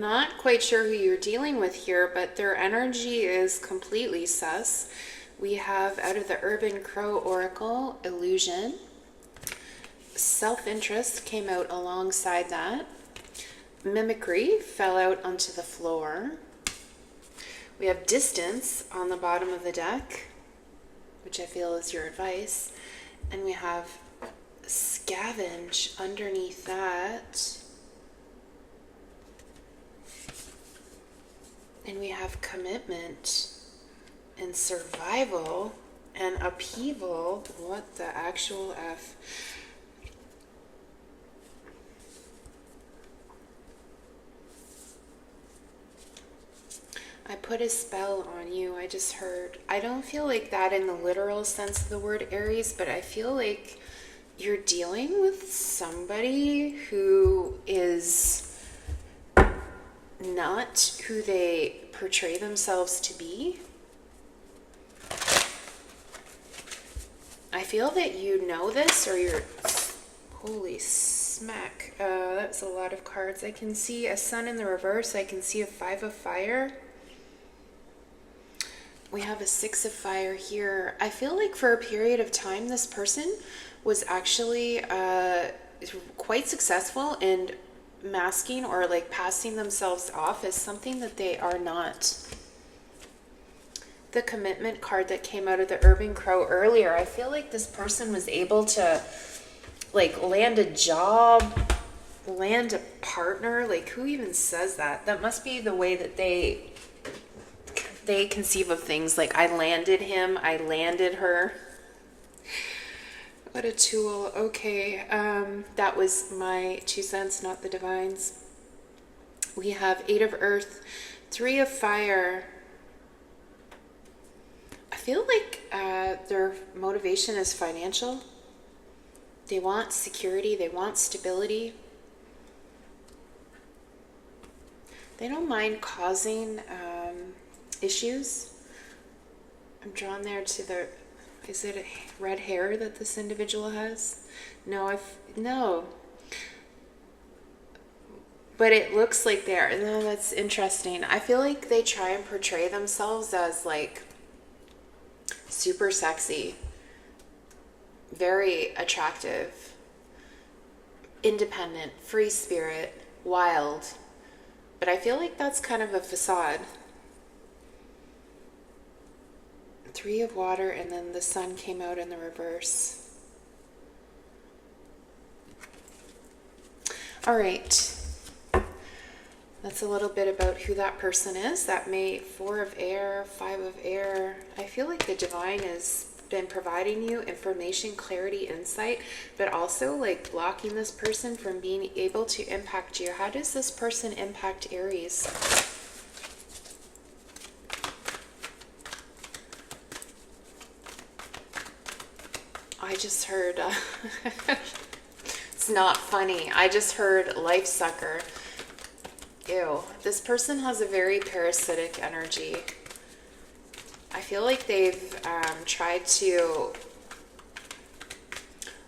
not quite sure who you're dealing with here, but their energy is completely sus. We have out of the Urban Crow Oracle, illusion. Self-interest came out alongside that. Mimicry fell out onto the floor. We have distance on the bottom of the deck, which I feel is your advice. And we have scavenge underneath that. And we have commitment and survival and upheaval. What the actual F? I put a spell on you, I just heard. I don't feel like that in the literal sense of the word Aries, but I feel like you're dealing with somebody who is not who they portray themselves to be. I feel that you know this, or you're... Holy smack. That's a lot of cards. I can see a sun in the reverse. I can see a 5 of fire. We have a 6 of fire here. I feel like for a period of time, this person was actually quite successful in masking or like passing themselves off as something that they are not. The commitment card that came out of the Urban Crow earlier, I feel like this person was able to like land a job, land a partner. Like, who even says that? That must be the way that they conceive of things. Like, I landed him, I landed her. What a tool. Okay, that was my 2 cents, not the divine's. We have 8 of earth, 3 of fire. I feel like their motivation is financial. They want security, they want stability. They don't mind causing issues. I'm drawn there to the... Is it red hair that this individual has? No, no. But it looks like they're... No, that's interesting. I feel like they try and portray themselves as like super sexy, very attractive, independent, free spirit, wild. But I feel like that's kind of a facade. 3 of water, and then the sun came out in the reverse. All right. That's a little bit about who that person is. That may 4 of air, 5 of air. I feel like the divine has been providing you information, clarity, insight, but also like blocking this person from being able to impact you. How does this person impact Aries? I just heard, it's not funny. I just heard life sucker. Ew. This person has a very parasitic energy. I feel like they've tried to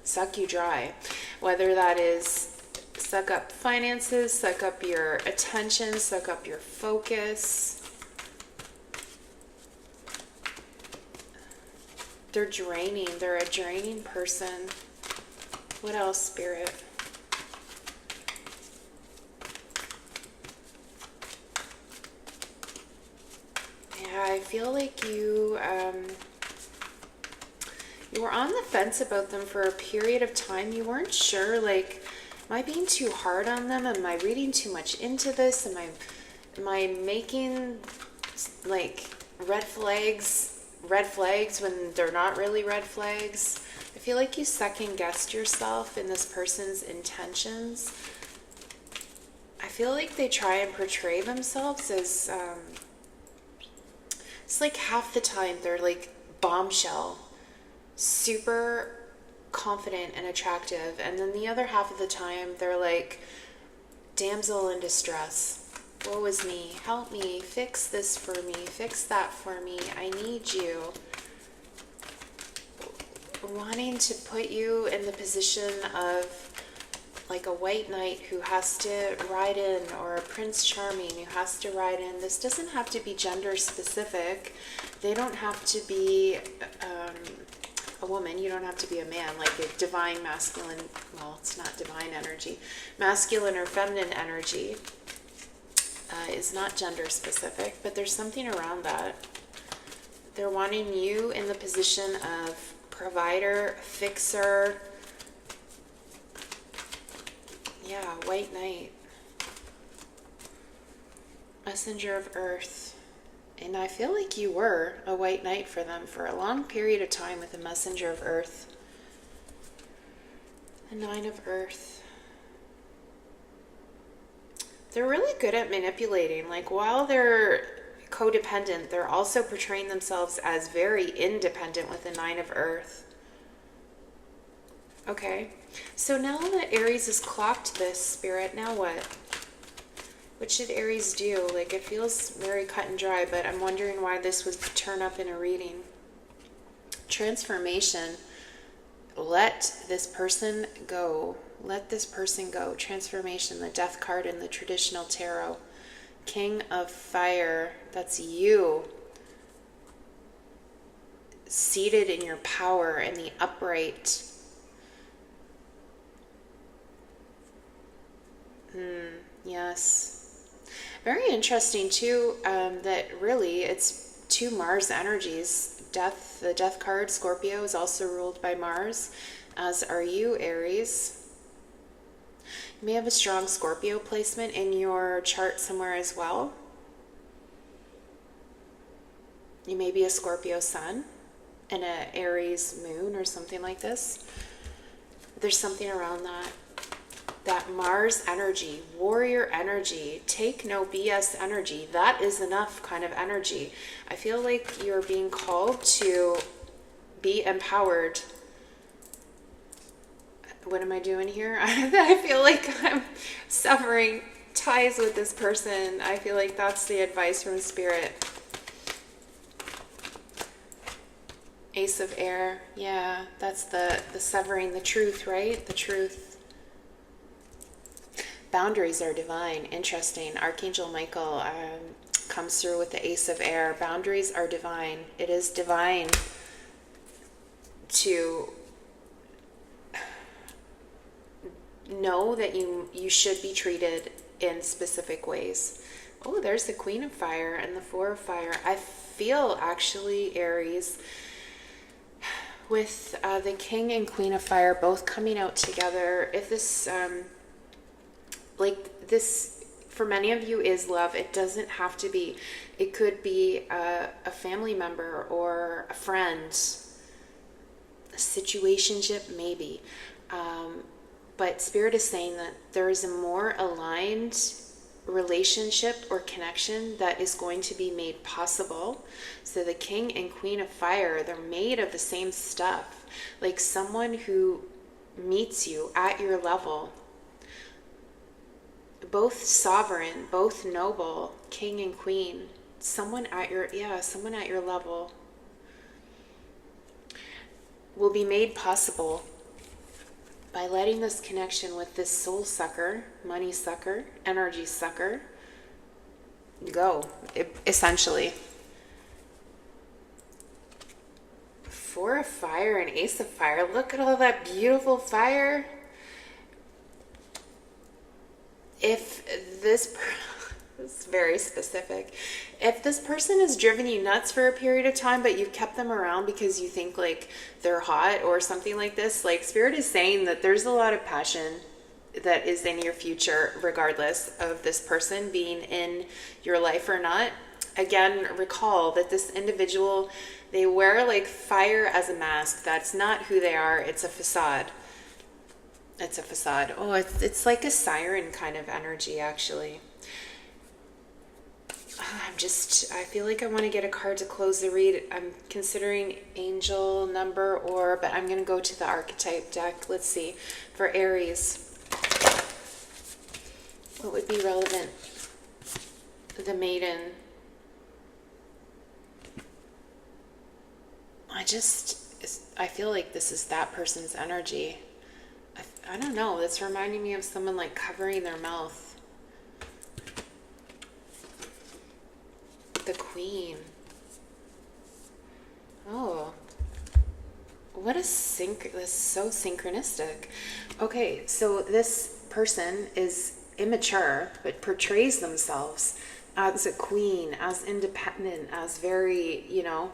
suck you dry. Whether that is suck up finances, suck up your attention, suck up your focus. They're draining. They're a draining person. What else, Spirit? Yeah, I feel like you were on the fence about them for a period of time. You weren't sure, like, am I being too hard on them? Am I reading too much into this? Am I making like red flags when they're not really red flags? I feel like you second guessed yourself in this person's intentions. I feel like they try and portray themselves as it's like half the time they're like bombshell, super confident and attractive, and then the other half of the time they're like damsel in distress. Woe is me, help me, fix this for me, fix that for me, I need you. Wanting to put you in the position of like a white knight who has to ride in, or a Prince Charming who has to ride in. This doesn't have to be gender specific. They don't have to be a woman. You don't have to be a man, like a divine masculine. Well, it's not divine energy. Masculine or feminine energy is not gender specific, but there's something around that. They're wanting you in the position of provider, fixer. Yeah, white knight. Messenger of earth. And I feel like you were a white knight for them for a long period of time with the messenger of earth. The nine of earth. They're really good at manipulating. Like, while they're codependent, they're also portraying themselves as very independent with the nine of earth. Okay, so now that Aries has clocked this, Spirit, now what? What should Aries do? Like, it feels very cut and dry, but I'm wondering why this would turn up in a reading. Transformation. Let this person go. Let this person go. Transformation, the death card in the traditional tarot. King of fire. That's you. Seated in your power in the upright. Yes. Very interesting too, that really it's two Mars energies. Death, the death card, Scorpio, is also ruled by Mars, as are you, Aries. You may have a strong Scorpio placement in your chart somewhere as well. You may be a Scorpio sun and an Aries moon or something like this. There's something around that. That Mars energy, warrior energy, take no BS energy, that is enough kind of energy. I feel like you're being called to be empowered. What am I doing here? I feel like I'm severing ties with this person. I feel like that's the advice from Spirit. Ace of Air. Yeah, that's the severing the truth, right? The truth. Boundaries are divine. Interesting. Archangel Michael comes through with the Ace of Air. Boundaries are divine. It is divine to know that you should be treated in specific ways. Oh, there's the Queen of Fire and the Four of Fire. I feel actually, Aries, with the King and Queen of Fire both coming out together. If this like this for many of you is love, it doesn't have to be. It could be a family member or a friend, a situationship maybe, but Spirit is saying that there is a more aligned relationship or connection that is going to be made possible. So the King and Queen of Fire, they're made of the same stuff, like someone who meets you at your level. Both sovereign, both noble, king and queen. Someone at your level will be made possible by letting this connection with this soul sucker, money sucker, energy sucker go, essentially. Four of Fire and Ace of Fire. Look at all that beautiful fire. If this is very specific. If this person has driven you nuts for a period of time, but you've kept them around because you think like they're hot or something like this, like Spirit is saying that there's a lot of passion that is in your future, regardless of this person being in your life or not. Again, recall that this individual, they wear like fire as a mask. That's not who they are. It's a facade. It's a facade. Oh, it's like a siren kind of energy, actually. I feel like I want to get a card to close the read. I'm considering angel number but I'm going to go to the archetype deck. Let's see. For Aries, what would be relevant? The Maiden. I feel like this is that person's energy. I don't know. That's reminding me of someone like covering their mouth. The Queen. Oh, what a this is so synchronistic. Okay, so this person is immature, but portrays themselves as a queen, as independent, as very,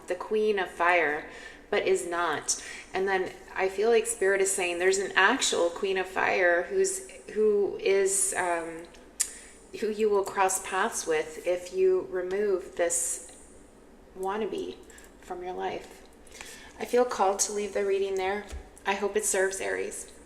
the queen of fire, but is not. And then I feel like Spirit is saying there's an actual queen of fire who you will cross paths with if you remove this wannabe from your life. I feel called to leave the reading there. I hope it serves, Aries.